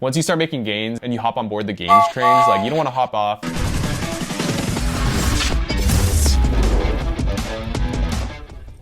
Once you start making gains and you hop on board the Gainz trains, like you don't want to hop off.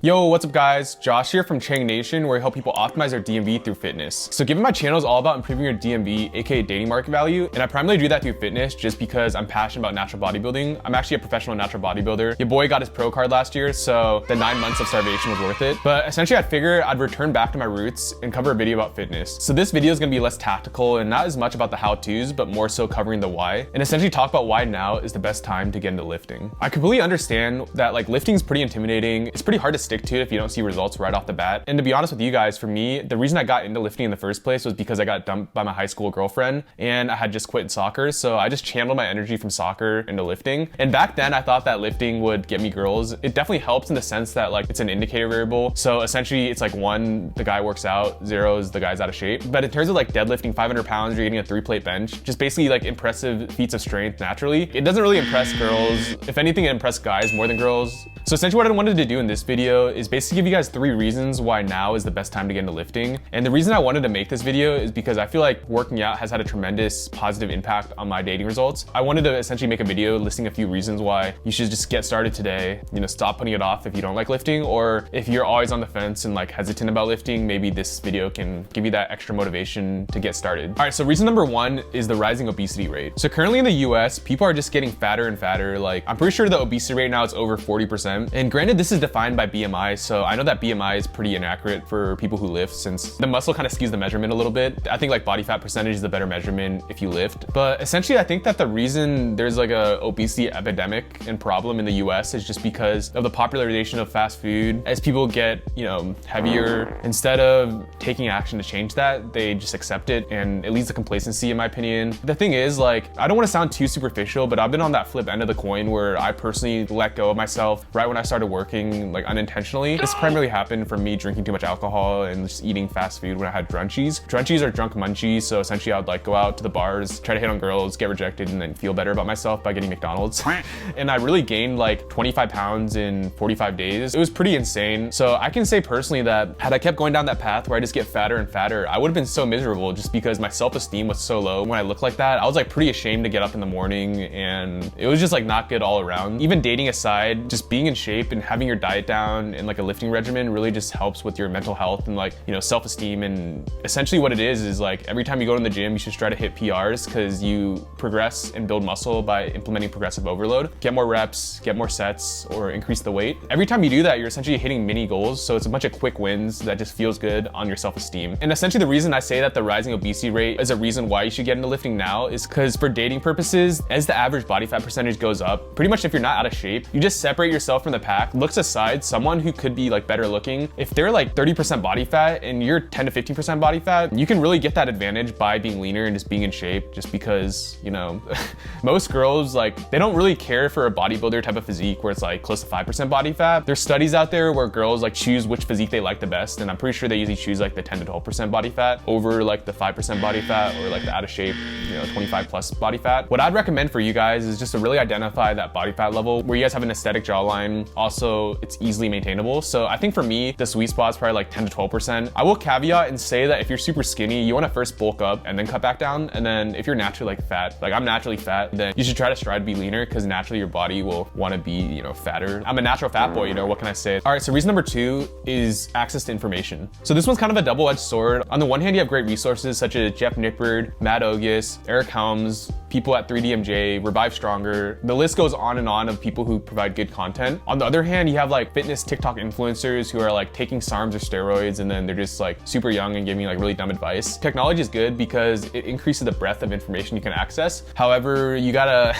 Yo, what's up guys? Josh here from Chang Nation, where I help people optimize their DMV through fitness. So given my channel is all about improving your DMV, aka dating market value, and I primarily do that through fitness just because I'm passionate about natural bodybuilding. I'm actually a professional natural bodybuilder. Your boy got his pro card last year, so the 9 months of starvation was worth it. But essentially I'd figure I'd return back to my roots and cover a video about fitness. So this video is gonna be less tactical and not as much about the how-tos, but more so covering the why, and essentially talk about why now is the best time to get into lifting. I completely understand that like lifting is pretty intimidating. It's pretty hard to stick to if you don't see results right off the bat. And to be honest with you guys, for me, the reason I got into lifting in the first place was because I got dumped by my high school girlfriend and I had just quit soccer. So I just channeled my energy from soccer into lifting. And back then I thought that lifting would get me girls. It definitely helps in the sense that like it's an indicator variable. So essentially it's like 1, the guy works out, 0 is the guy's out of shape. But in terms of like deadlifting 500 pounds, you're getting a 3-plate bench, just basically like impressive feats of strength naturally. It doesn't really impress girls. If anything, it impresses guys more than girls. So essentially what I wanted to do in this video is basically give you guys 3 reasons why now is the best time to get into lifting. And the reason I wanted to make this video is because I feel like working out has had a tremendous positive impact on my dating results. I wanted to essentially make a video listing a few reasons why you should just get started today. You know, stop putting it off if you don't like lifting, or if you're always on the fence and like hesitant about lifting, maybe this video can give you that extra motivation to get started. All right, so reason number 1 is the rising obesity rate. So currently in the US, people are just getting fatter and fatter. Like I'm pretty sure the obesity rate now is over 40%. And granted, this is defined by BMI. So I know that BMI is pretty inaccurate for people who lift since the muscle kind of skews the measurement a little bit. I think like body fat percentage is a better measurement if you lift. But essentially, I think that the reason there's like a obesity epidemic and problem in the US is just because of the popularization of fast food. As people get, you know, heavier, instead of taking action to change that, they just accept it, and it leads to complacency in my opinion. The thing is, like, I don't want to sound too superficial, but I've been on that flip end of the coin where I personally let go of myself right when I started working, like unintentionally. This primarily happened from me drinking too much alcohol and just eating fast food when I had drunchies. Drunchies are drunk munchies, so essentially I would like go out to the bars, try to hit on girls, get rejected, and then feel better about myself by getting McDonald's. And I really gained like 25 pounds in 45 days. It was pretty insane. So I can say personally that had I kept going down that path where I just get fatter and fatter, I would have been so miserable just because my self-esteem was so low when I looked like that. I was like pretty ashamed to get up in the morning, and it was just like not good all around. Even dating aside, just being in shape and having your diet down and like a lifting regimen really just helps with your mental health and like, you know, self-esteem. And essentially what it is like every time you go to the gym, you should try to hit PRs because you progress and build muscle by implementing progressive overload. Get more reps, get more sets, or increase the weight. Every time you do that, you're essentially hitting mini goals. So it's a bunch of quick wins that just feels good on your self-esteem. And essentially the reason I say that the rising obesity rate is a reason why you should get into lifting now is because for dating purposes, as the average body fat percentage goes up, pretty much if you're not out of shape, you just separate yourself from the pack. Looks aside, someone who could be like better looking, if they're like 30% body fat and you're 10 to 15% body fat, you can really get that advantage by being leaner and just being in shape, just because, you know, most girls, like, they don't really care for a bodybuilder type of physique where it's like close to 5% body fat. There's studies out there where girls like choose which physique they like the best, and I'm pretty sure they usually choose like the 10 to 12% body fat over like the 5% body fat or like the out of shape, you know, 25 plus body fat. What I'd recommend for you guys is just to really identify that body fat level where you guys have an aesthetic jawline. Also, it's easily maintainable. So I think for me, the sweet spot is probably like 10 to 12%. I will caveat and say that if you're super skinny, you want to first bulk up and then cut back down. And then if you're naturally like fat, like I'm naturally fat, then you should try to strive to be leaner because naturally your body will want to be, you know, fatter. I'm a natural fat boy, you know, what can I say? All right, so reason number 2 is access to information. So this one's kind of a double-edged sword. On the one hand, you have great resources such as Jeff Nippard, Matt Ogus, Eric Helms, people at 3DMJ, Revive Stronger. The list goes on and on of people who provide good content. On the other hand, you have like fitness TikTok influencers who are like taking SARMs or steroids, and then they're just like super young and giving like really dumb advice. Technology is good because it increases the breadth of information you can access. However, you gotta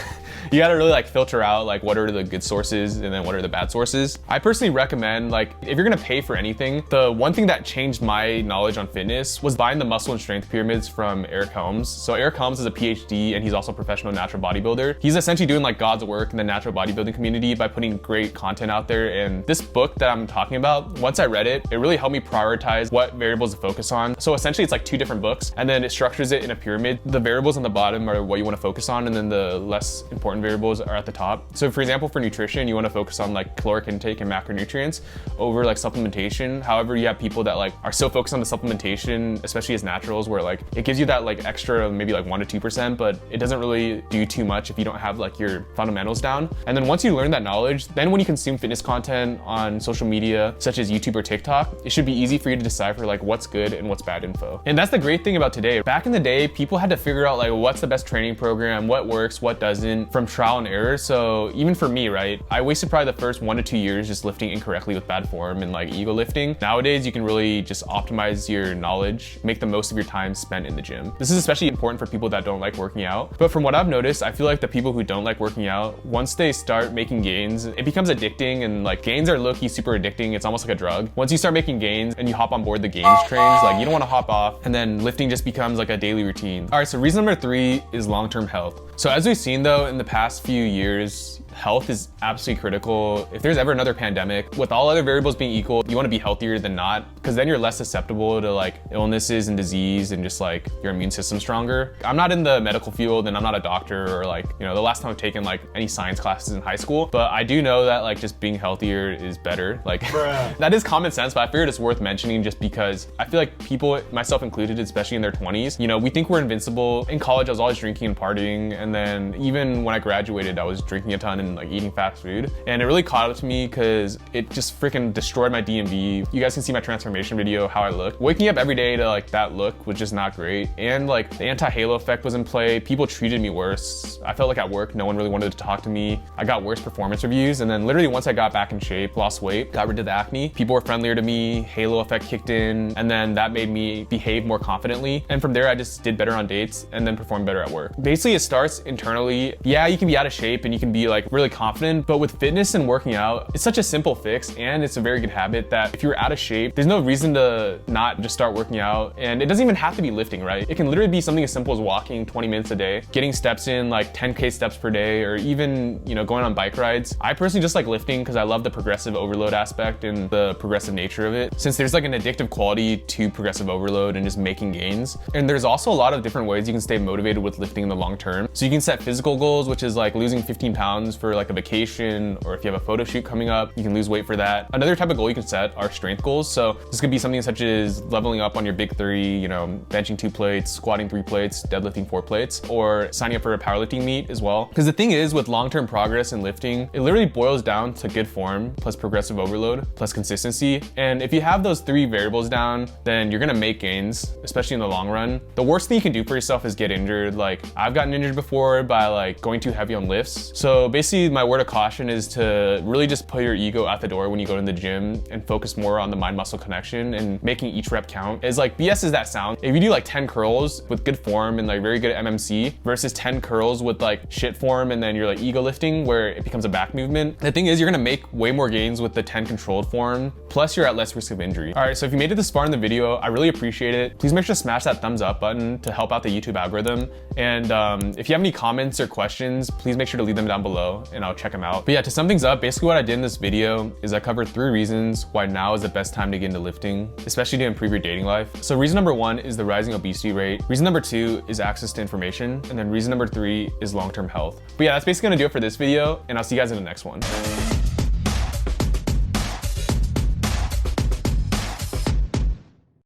really like filter out like what are the good sources and then what are the bad sources. I personally recommend, like, if you're gonna pay for anything, the one thing that changed my knowledge on fitness was buying the muscle and strength pyramids from Eric Helms. So Eric Helms is a PhD and he's also a professional natural bodybuilder. He's essentially doing like God's work in the natural bodybuilding community by putting great content out there. And this book that I'm talking about, once I read it, it really helped me prioritize what variables to focus on. So essentially it's like 2 different books, and then it structures it in a pyramid. The variables on the bottom are what you want to focus on, and then the less important variables are at the top. So for example, for nutrition, you want to focus on like caloric intake and macronutrients over like supplementation. However, you have people that like are so focused on the supplementation, especially as naturals, where like it gives you that like extra maybe like 1 to 2%, but it doesn't really do too much if you don't have like your fundamentals down. And then once you learn that knowledge, then when you consume fitness content on social media such as YouTube or TikTok, it should be easy for you to decipher like what's good and what's bad info. And that's the great thing about today. Back in the day, people had to figure out like what's the best training program, what works, what doesn't, from trial and error. So even for me, right, I wasted probably the first 1 to 2 years just lifting incorrectly with bad form and like ego lifting. Nowadays, you can really just optimize your knowledge, make the most of your time spent in the gym. This is especially important for people that don't like working out. But from what I've noticed, I feel like the people who don't like working out, once they start making gains, it becomes addicting, and like gains are low-key super addicting. It's almost like a drug. Once you start making gains and you hop on board the Gainz trains, like you don't want to hop off, and then lifting just becomes like a daily routine. All right, so reason number 3 is long-term health. So as we've seen though, in the past few years, health is absolutely critical. If there's ever another pandemic, with all other variables being equal, you want to be healthier than not, because then you're less susceptible to like illnesses and disease and just like your immune system stronger. I'm not in the medical field and I'm not a doctor or like, you know, the last time I've taken like any science classes in high school, but I do know that like just being healthier is better. Like that is common sense, but I figured it's worth mentioning just because I feel like people, myself included, especially in their 20s, you know, we think we're invincible. In college, I was always drinking and partying. And then even when I graduated, I was drinking a ton and like eating fast food. And it really caught up to me because it just freaking destroyed my DMV. You guys can see my transformation video, how I looked. Waking up every day to like that look was just not great. And like the anti-halo effect was in play. People treated me worse. I felt like at work, no one really wanted to talk to me. I got worse performance reviews. And then literally once I got back in shape, lost weight, got rid of the acne, people were friendlier to me, halo effect kicked in, and then that made me behave more confidently. And from there, I just did better on dates and then performed better at work. Basically, it starts internally. Yeah, you can be out of shape and you can be like really confident, but with fitness and working out, it's such a simple fix and it's a very good habit that if you're out of shape, there's no reason to not just start working out. And it doesn't even have to be lifting, right? It can literally be something as simple as walking 20 minutes a day, getting steps in like 10K steps per day, or even, you know, going on bike rides. I personally just like lifting because I love the progressive overload aspect and the progressive nature of it, since there's like an addictive quality to progressive overload and just making gains. And there's also a lot of different ways you can stay motivated with lifting in the long term. So you can set physical goals, which is like losing 15 pounds for like a vacation, or if you have a photo shoot coming up, you can lose weight for that. Another type of goal you can set are strength goals. So this could be something such as leveling up on your big 3, you know, benching 2 plates, squatting 3 plates, deadlifting 4 plates, or signing up for a powerlifting meet as well. Because the thing is, with long-term progress in lifting, it literally boils down to good form plus progressive overload plus consistency. And if you have those 3 variables down, then you're gonna make gains, especially in the long run. The worst thing you can do for yourself is get injured. Like I've gotten injured before by like going too heavy on lifts. So basically my word of caution is to really just put your ego out the door when you go to the gym and focus more on the mind-muscle connection and making each rep count. As like BS as that sounds, if you do like 10 curls with good form and like very good MMC versus 10 curls with like shit form and then you're like ego lifting where it becomes a back movement, the thing is you're gonna make way more gains with the 10 controlled form, plus you're at less risk of injury. All right, so if you made it this far in the video, I really appreciate it. Please make sure to smash that thumbs up button to help out the YouTube algorithm. And if you have any comments or questions, please make sure to leave them down below and I'll check them out. But yeah, to sum things up, basically what I did in this video is I covered 3 reasons why now is the best time to get into lifting, especially to improve your dating life. So reason number 1 is the rising obesity rate. Reason number 2 is access to information. And then reason number 3 is long-term health. But yeah, that's basically gonna do it for this video, and I'll see you guys in the next one.